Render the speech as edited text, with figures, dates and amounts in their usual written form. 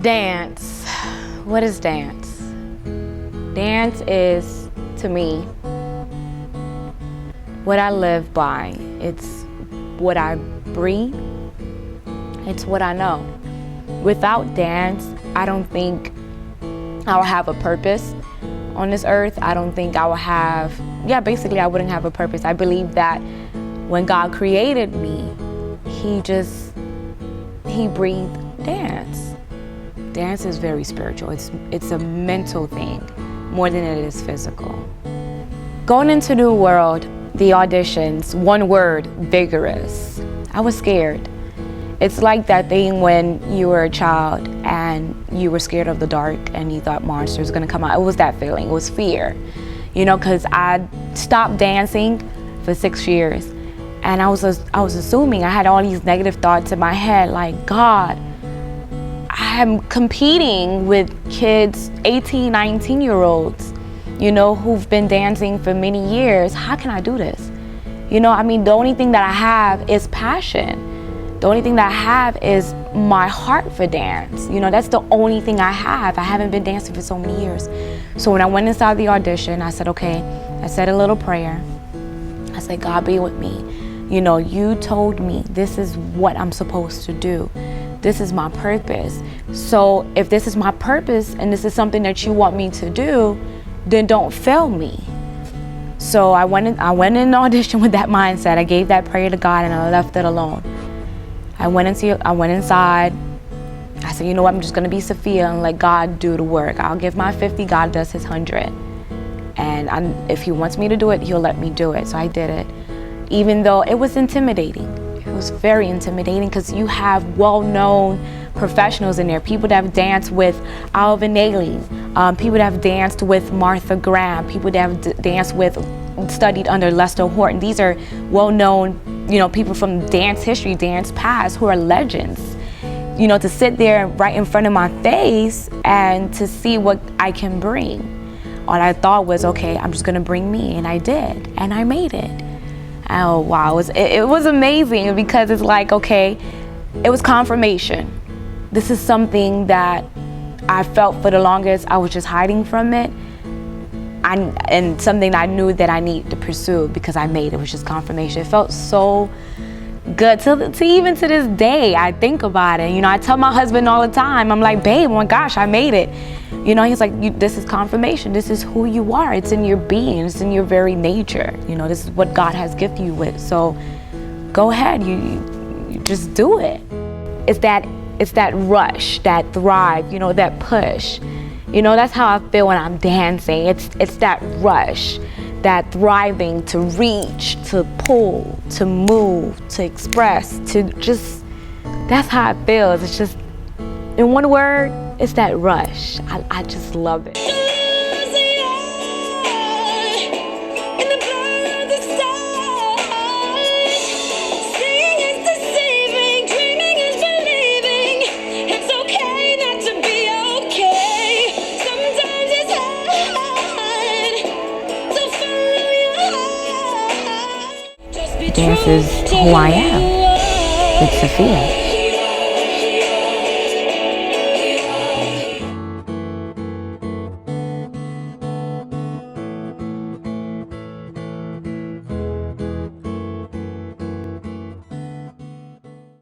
Dance. What is dance? Dance is, to me, what I live by. It's what I breathe. It's what I know. Without dance, I don't think I will have a purpose on this earth. I don't think I will have, basically I wouldn't have a purpose. I believe that when God created me, He breathed dance. Dance is very spiritual. It's a mental thing more than it is physical. Going into the world, the auditions, one word, vigorous. I was scared. It's like that thing when you were a child and you were scared of the dark and you thought monsters were gonna come out. It was that feeling, it was fear. You know, because I stopped dancing for 6 years and I was assuming, I had all these negative thoughts in my head like, God, I'm competing with kids, 18, 19-year-olds, you know, who've been dancing for many years. How can I do this? You know, I mean, the only thing that I have is passion. The only thing that I have is my heart for dance. You know, that's the only thing I have. I haven't been dancing for so many years. So when I went inside the audition, I said, okay, I said a little prayer. I said, God, be with me. You know, you told me this is what I'm supposed to do. This is my purpose. So if this is my purpose and this is something that you want me to do, then don't fail me. So I went in the audition with that mindset. I gave that prayer to God and I left it alone. I went inside. I said, you know what, I'm just gonna be Sophia and let God do the work. I'll give my 50, God does his 100. And if he wants me to do it, he'll let me do it. So I did it. Even though it was intimidating. It was very intimidating because you have well-known professionals in there. People that have danced with Alvin Ailey, people that have danced with Martha Graham, people that have danced with, studied under Lester Horton. These are well-known, you know, people from dance history, dance past, who are legends. You know, to sit there right in front of my face and to see what I can bring. All I thought was, okay, I'm just gonna bring me, and I did, and I made it. Oh wow, it was amazing because it's like, okay, it was confirmation. This is something that I felt for the longest. I was just hiding from it, and something that I knew that I needed to pursue because I made it. It was just confirmation. It felt so good to even to this day. I think about it. You know, I tell my husband all the time. I'm like, babe, oh my gosh, I made it. You know, he's like, this is confirmation. This is who you are. It's in your being. It's in your very nature. You know, this is what God has gifted you with. So go ahead. You just do it. It's that rush, that thrive. You know, that push. You know, that's how I feel when I'm dancing. It's that rush, that thriving to reach, to pull, to move, to express, to just, that's how it feels. It's just, in one word, it's that rush. I just love it. Dance is who I am. It's Sophia.